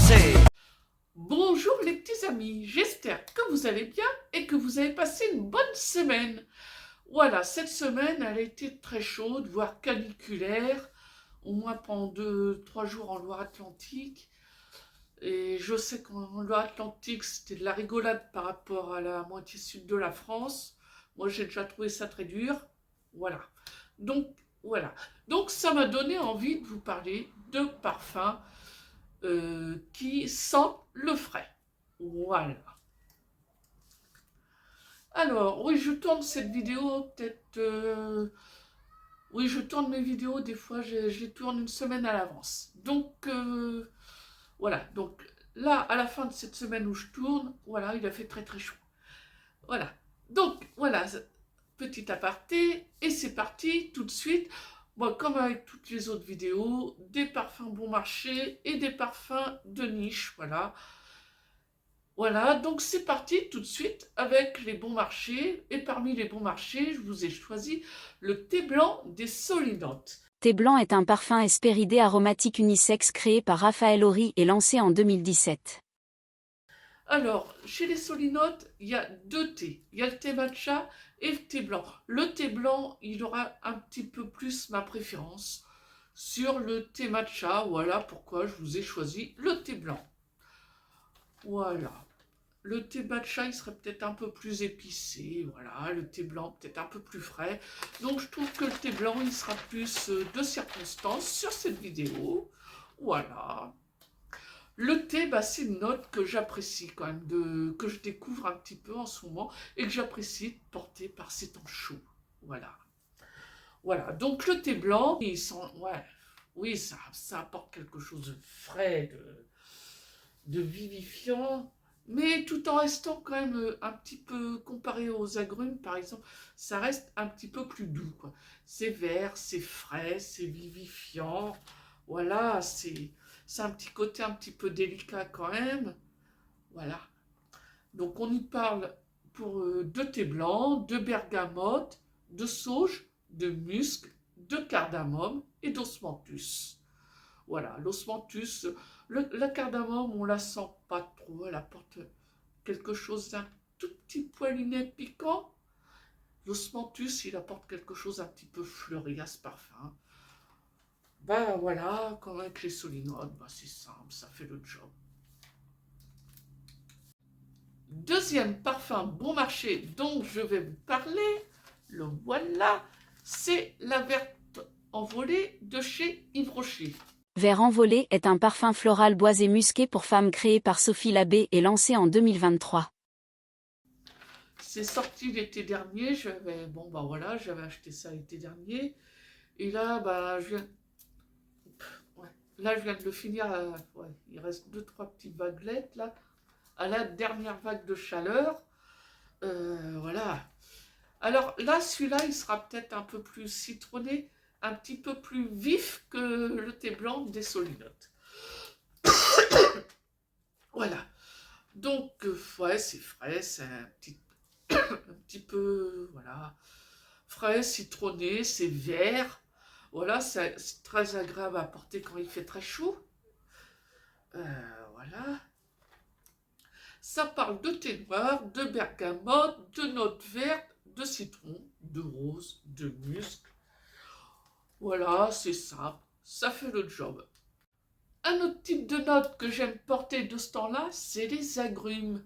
français. Bonjour les petits amis, j'espère que vous allez bien et que vous avez passé une bonne semaine. Voilà, cette semaine elle a été très chaude, voire caniculaire, au moins pendant 2-3 jours en Loire-Atlantique. Et je sais qu'en Loire-Atlantique c'était de la rigolade par rapport à la moitié sud de la France. Moi j'ai déjà trouvé ça très dur. Voilà. Donc voilà. Donc ça m'a donné envie de vous parler de parfums qui sentent le frais. Voilà. Alors, oui, je tourne cette vidéo peut-être... oui, je tourne mes vidéos, des fois, je les tourne une semaine à l'avance. Donc, voilà. Donc, là, à la fin de cette semaine où je tourne, voilà, il a fait très très chaud. Voilà. Donc, voilà, petit aparté, et c'est parti tout de suite. Bon, comme avec toutes les autres vidéos, des parfums bon marché et des parfums de niche, voilà. Voilà, donc c'est parti tout de suite avec les bons marchés. Et parmi les bons marchés, je vous ai choisi le thé blanc des Solinotes. Thé blanc est un parfum hespéridé aromatique unisexe créé par Raphaël Horry et lancé en 2017. Alors, chez les Solinotes, il y a deux thés. Il y a le thé matcha et le thé blanc. Le thé blanc, il aura un petit peu plus ma préférence sur le thé matcha. Voilà pourquoi je vous ai choisi le thé blanc. Voilà. Le thé matcha, il serait peut-être un peu plus épicé, voilà. Le thé blanc, peut-être un peu plus frais. Donc, je trouve que le thé blanc, il sera plus de circonstance sur cette vidéo. Voilà. Le thé, bah, c'est une note que j'apprécie quand même, que je découvre un petit peu en ce moment et que j'apprécie de porter par ces temps chauds. Voilà. Voilà. Donc, le thé blanc, il sent, ouais, oui, ça apporte quelque chose de frais, de vivifiant, mais tout en restant quand même un petit peu, comparé aux agrumes par exemple, ça reste un petit peu plus doux, quoi. C'est vert, c'est frais, c'est vivifiant, voilà, c'est un petit côté un petit peu délicat quand même, voilà. Donc on y parle pour de thé blanc, de bergamote, de sauge, de musc, de cardamome et d'osmanthus. Voilà, l'osmanthus, la cardamome, on la sent pas trop, elle apporte quelque chose d'un tout petit poilinet piquant. L'osmanthus, il apporte quelque chose un petit peu fleuri à ce parfum. Ben voilà, comme avec les solinodes, ben c'est simple, ça fait le job. Deuxième parfum bon marché dont je vais vous parler, le voilà, c'est la verte envolée de chez Yves Rocher. Vert envolé est un parfum floral boisé musqué pour femmes créé par Sophie Labbé et lancé en 2023. C'est sorti l'été dernier, bon bah voilà, j'avais acheté ça l'été dernier, et là bah ouais, là je viens de le finir, ouais, il reste 2-3 petites vaguelettes là, à la dernière vague de chaleur, voilà. Alors là, celui-là, il sera peut-être un peu plus citronné, un petit peu plus vif que le thé blanc des Solinotes. Voilà. Donc, ouais, c'est frais, c'est un petit peu, voilà, frais, citronné, c'est vert. Voilà, c'est très agréable à porter quand il fait très chaud. Voilà. Ça parle de thé noir, de bergamote, de notes vertes, de citron, de rose, de musc. Voilà, c'est simple, ça fait le job. Un autre type de note que j'aime porter de ce temps-là, c'est les agrumes.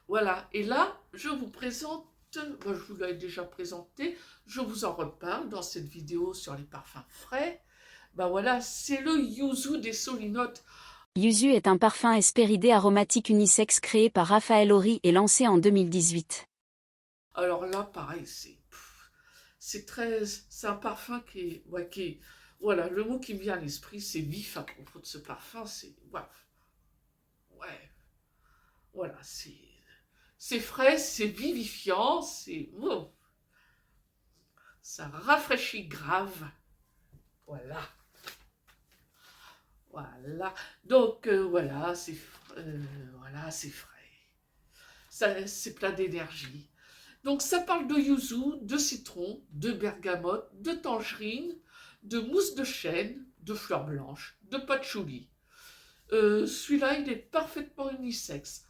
Voilà, et là, je vous présente, je vous l'avais déjà présenté, je vous en reparle dans cette vidéo sur les parfums frais. Ben voilà, c'est le yuzu des Solinotes. Yuzu est un parfum hespéridé aromatique unisexe créé par Raphaël Horry et lancé en 2018. Alors là, pareil, c'est un parfum voilà, le mot qui me vient à l'esprit, c'est vif à propos de ce parfum, c'est, ouais, voilà, c'est frais, c'est vivifiant, ça rafraîchit grave, voilà, voilà, donc voilà, c'est frais, c'est plein d'énergie. Donc ça parle de yuzu, de citron, de bergamote, de tangerine, de mousse de chêne, de fleurs blanches, de patchouli. Celui-là, il est parfaitement unisexe.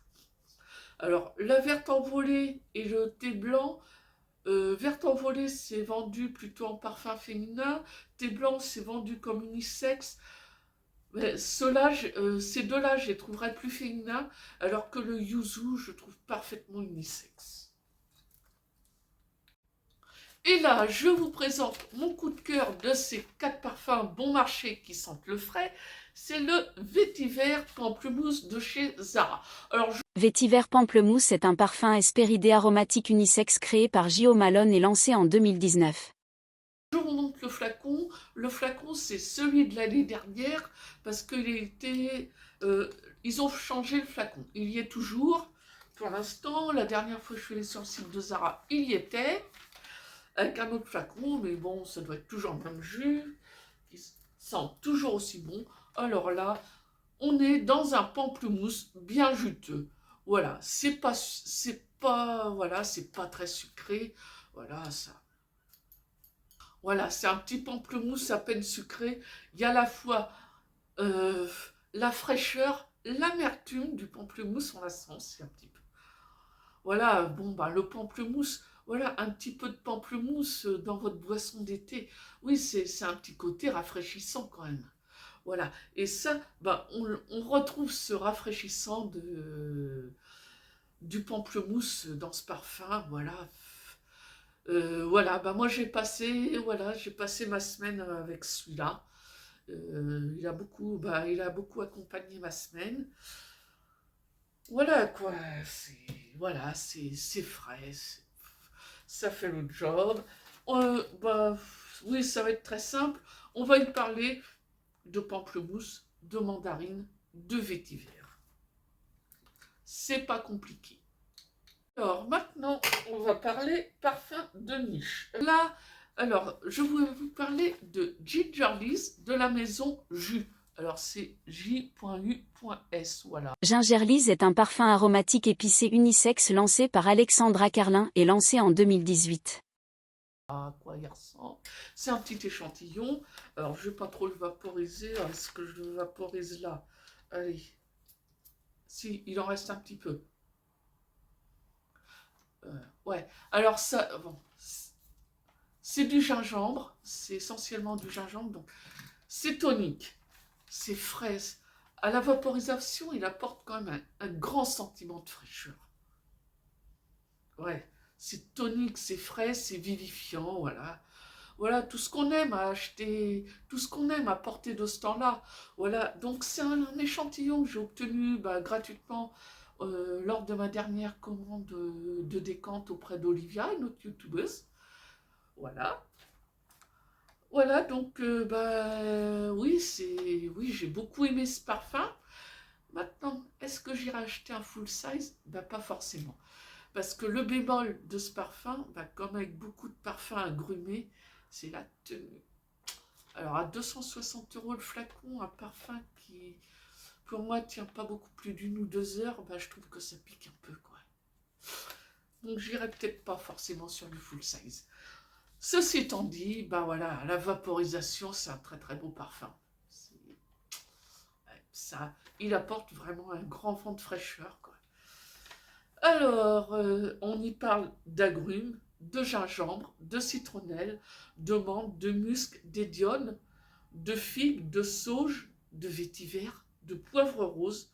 Alors, la verte envolée et le thé blanc, verte envolée, c'est vendu plutôt en parfum féminin. Thé blanc, c'est vendu comme unisexe. Mais ces deux-là, je les trouverais plus féminins, alors que le yuzu, je trouve parfaitement unisexe. Et là, je vous présente mon coup de cœur de ces 4 parfums bon marché qui sentent le frais. C'est le Vétiver Pamplemousse de chez Zara. Alors, Vétiver Pamplemousse est un parfum hespéridé aromatique unisexe créé par Gio Malone et lancé en 2019. je vous montre le flacon. Le flacon, c'est celui de l'année dernière parce ils ont changé le flacon. Il y est toujours. Pour l'instant, la dernière fois que je suis allée sur le site de Zara, il y était. Avec un autre flacon, mais bon, ça doit être toujours le même jus, qui sent toujours aussi bon. Alors là, on est dans un pamplemousse bien juteux. Voilà, voilà, c'est pas très sucré. Voilà, ça. Voilà, c'est un petit pamplemousse à peine sucré. Il y a à la fois euh, la fraîcheur, l'amertume du pamplemousse, on la sent aussi un petit peu. Voilà, bon, bah, le pamplemousse, voilà, un petit peu de pamplemousse dans votre boisson d'été. Oui, c'est un petit côté rafraîchissant quand même. Voilà, et ça, bah, on retrouve ce rafraîchissant du pamplemousse dans ce parfum, voilà. Voilà, bah moi j'ai passé ma semaine avec celui-là. Il a beaucoup accompagné ma semaine. Voilà quoi, c'est frais, ça fait le job. Bah, oui, ça va être très simple. On va y parler de pamplemousse, de mandarine, de vétiver. C'est pas compliqué. Alors maintenant, on va parler parfum de niche. Là, alors, je voulais vous parler de Gingerly's de la maison Jus. Alors c'est J.U.S, voilà. Gingerly's est un parfum aromatique épicé unisexe lancé par Alexandra Carlin et lancé en 2018. À quoi il ressemble. C'est un petit échantillon. Alors je vais pas trop le vaporiser. Est-ce que je le vaporise là? Allez. Si, il en reste un petit peu. Ouais. Alors ça, bon, c'est du gingembre. C'est essentiellement du gingembre. Donc c'est tonique. C'est frais. À la vaporisation, il apporte quand même un grand sentiment de fraîcheur. Ouais. C'est tonique, c'est frais, c'est vivifiant, voilà. Voilà, tout ce qu'on aime à acheter, tout ce qu'on aime à porter de ce temps-là. Voilà, donc c'est un échantillon que j'ai obtenu gratuitement lors de ma dernière commande de décante auprès d'Olivia, une autre youtubeuse. Voilà. Voilà, donc oui, j'ai beaucoup aimé ce parfum. Maintenant, est-ce que j'irai acheter un full size? Pas forcément. Parce que le bémol de ce parfum, comme avec beaucoup de parfums agrumés, c'est la tenue. Alors à 260 € le flacon, un parfum qui, pour moi, tient pas beaucoup plus d'une ou 2 heures, je trouve que ça pique un peu, quoi. Donc j'irai peut-être pas forcément sur le full size. Ceci étant dit, voilà, la vaporisation, c'est un très très beau parfum. Ça, il apporte vraiment un grand vent de fraîcheur, quoi. Alors, on y parle d'agrumes, de gingembre, de citronnelle, de menthe, de musc, d'édione, de figue, de sauge, de vétiver, de poivre rose,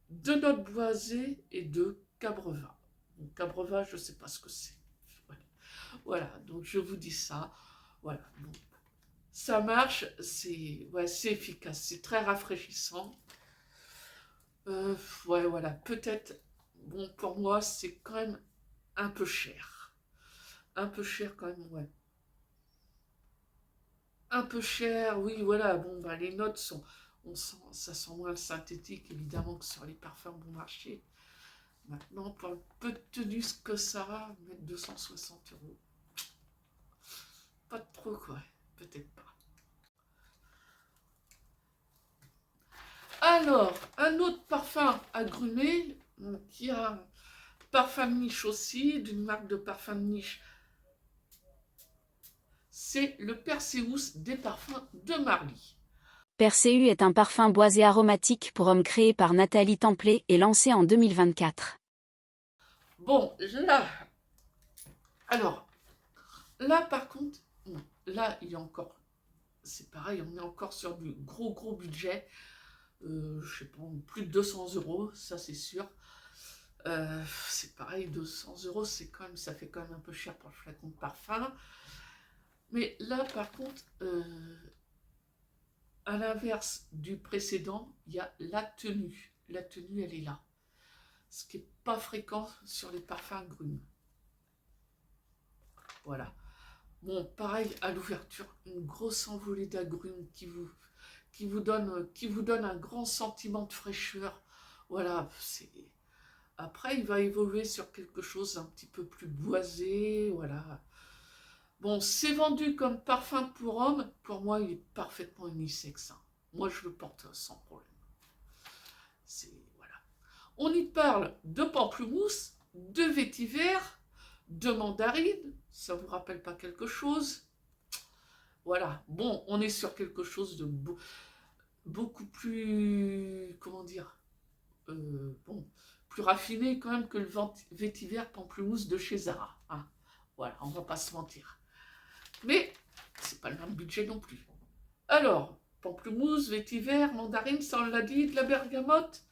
de notes boisées et de cabreva. Bon, cabreva, je ne sais pas ce que c'est. Voilà, donc je vous dis ça. Voilà, donc, ça marche, c'est efficace, c'est très rafraîchissant. Ouais, voilà, peut-être, bon, pour moi, c'est quand même un peu cher. Un peu cher quand même, ouais. Un peu cher, oui, voilà, bon, les notes sont, ça sent moins le synthétique, évidemment, que sur les parfums bon marché. Maintenant, pour le peu de tenue que ça va, mettre 260 €. Pas trop, quoi, peut-être pas. Alors, un autre parfum agrumé, qui a un parfum de niche aussi, d'une marque de parfum de niche, c'est le Perseus des parfums de Marly. Perséu est un parfum boisé aromatique pour homme créé par Nathalie Templet et lancé en 2024. Bon, là, alors, là par contre, non, là il y a encore, c'est pareil, on est encore sur du gros budget. Je sais pas, plus de 200 euros, ça c'est sûr. C'est pareil, 200 euros, ça fait quand même un peu cher pour le flacon de parfum. Mais là, par contre, à l'inverse du précédent, il y a la tenue. La tenue, elle est là. Ce qui n'est pas fréquent sur les parfums agrumes. Voilà. Bon, pareil, à l'ouverture, une grosse envolée d'agrumes qui vous donne un grand sentiment de fraîcheur. Voilà, c'est... Après, il va évoluer sur quelque chose un petit peu plus boisé, voilà. Bon, c'est vendu comme parfum pour homme. Pour moi, il est parfaitement unisexe, hein. Moi, je le porte sans problème. Voilà. On y parle de pamplemousse, de vétiver, de mandarine. Ça vous rappelle pas quelque chose? Voilà. Bon, on est sur quelque chose de beaucoup plus, comment dire, bon, plus raffiné quand même que le vétiver pamplemousse de chez Zara, hein. Voilà, on va pas se mentir. Mais c'est pas le même budget non plus. Alors, pamplemousse, vétiver, mandarine, ça on l'a dit, de la bergamote,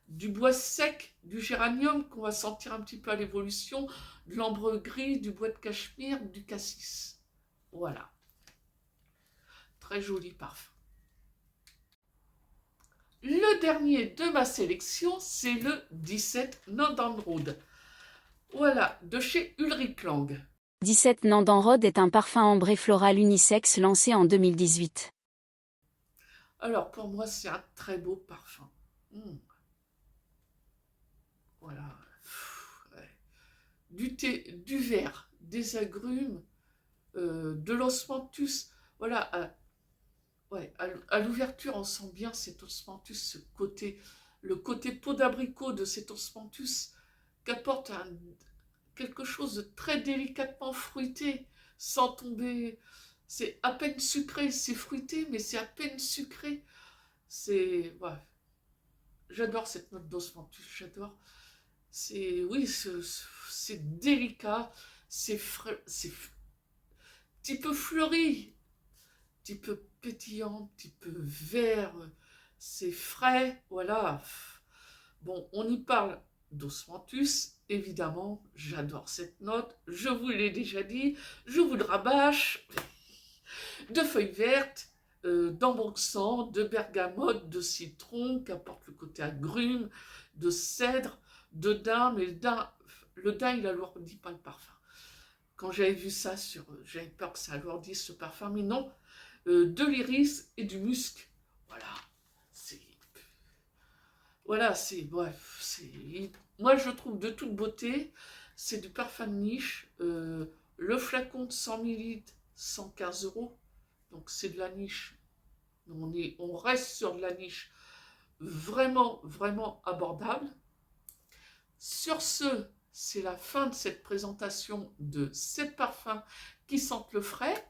du bois sec, du géranium qu'on va sentir un petit peu à l'évolution, de l'ambre gris, du bois de cachemire, du cassis. Voilà. Très joli parfum. Le dernier de ma sélection, c'est le 17 Nandanrode. Voilà, de chez Ulrich Lang. 17 Nandanrode est un parfum ambré floral unisexe lancé en 2018. Alors, pour moi, c'est un très beau parfum. Voilà. Ouais. Du thé, du verre, des agrumes, de l'osmanthus. Voilà. Ouais, à l'ouverture, on sent bien cet osmanthus, le côté peau d'abricot de cet osmanthus qu'apporte quelque chose de très délicatement fruité, sans tomber. C'est à peine sucré, c'est fruité, mais c'est à peine sucré. Ouais. J'adore cette note d'osmanthus, j'adore. Oui, c'est délicat, c'est petit peu fleuri, petit peu pétillant, petit peu vert, c'est frais, voilà. Bon, on y parle d'osmanthus, évidemment, j'adore cette note, je vous l'ai déjà dit, je vous le rabâche, de feuilles vertes, d'ambre-sang, de bergamote, de citron, qui apporte le côté agrume, de cèdre, de daim, mais le daim, il alourdit pas le parfum. Quand j'avais vu ça, j'avais peur que ça alourdisse ce parfum, mais non, de l'iris et du musc. Bref, moi je trouve de toute beauté, c'est du parfum de niche. Le flacon de 100 ml, 115 euros, donc c'est de la niche. On reste sur de la niche vraiment abordable. Sur ce, c'est la fin de cette présentation de 7 parfums qui sentent le frais.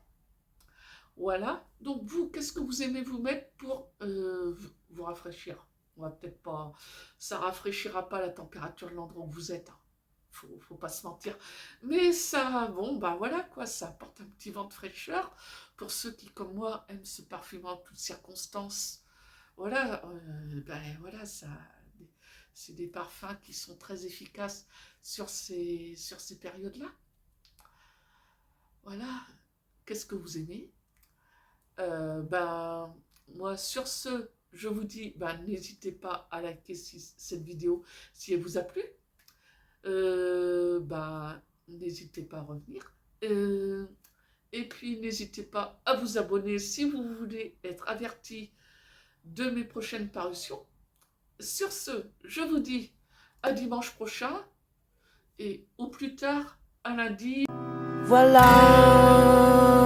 Voilà. Donc vous, qu'est-ce que vous aimez vous mettre pour vous rafraîchir? On va peut-être pas... Ça rafraîchira pas la température de l'endroit où vous êtes, hein. Faut pas se mentir. Mais ça, bon, bah voilà quoi, ça apporte un petit vent de fraîcheur pour ceux qui, comme moi, aiment se parfumer en toutes circonstances. Voilà, voilà, c'est des parfums qui sont très efficaces sur ces périodes-là. Voilà. Qu'est-ce que vous aimez? Moi, sur ce, je vous dis, n'hésitez pas à liker cette vidéo si elle vous a plu. N'hésitez pas à revenir. Et puis, n'hésitez pas à vous abonner si vous voulez être averti de mes prochaines parutions. Sur ce, je vous dis à dimanche prochain et au plus tard à lundi. Voilà.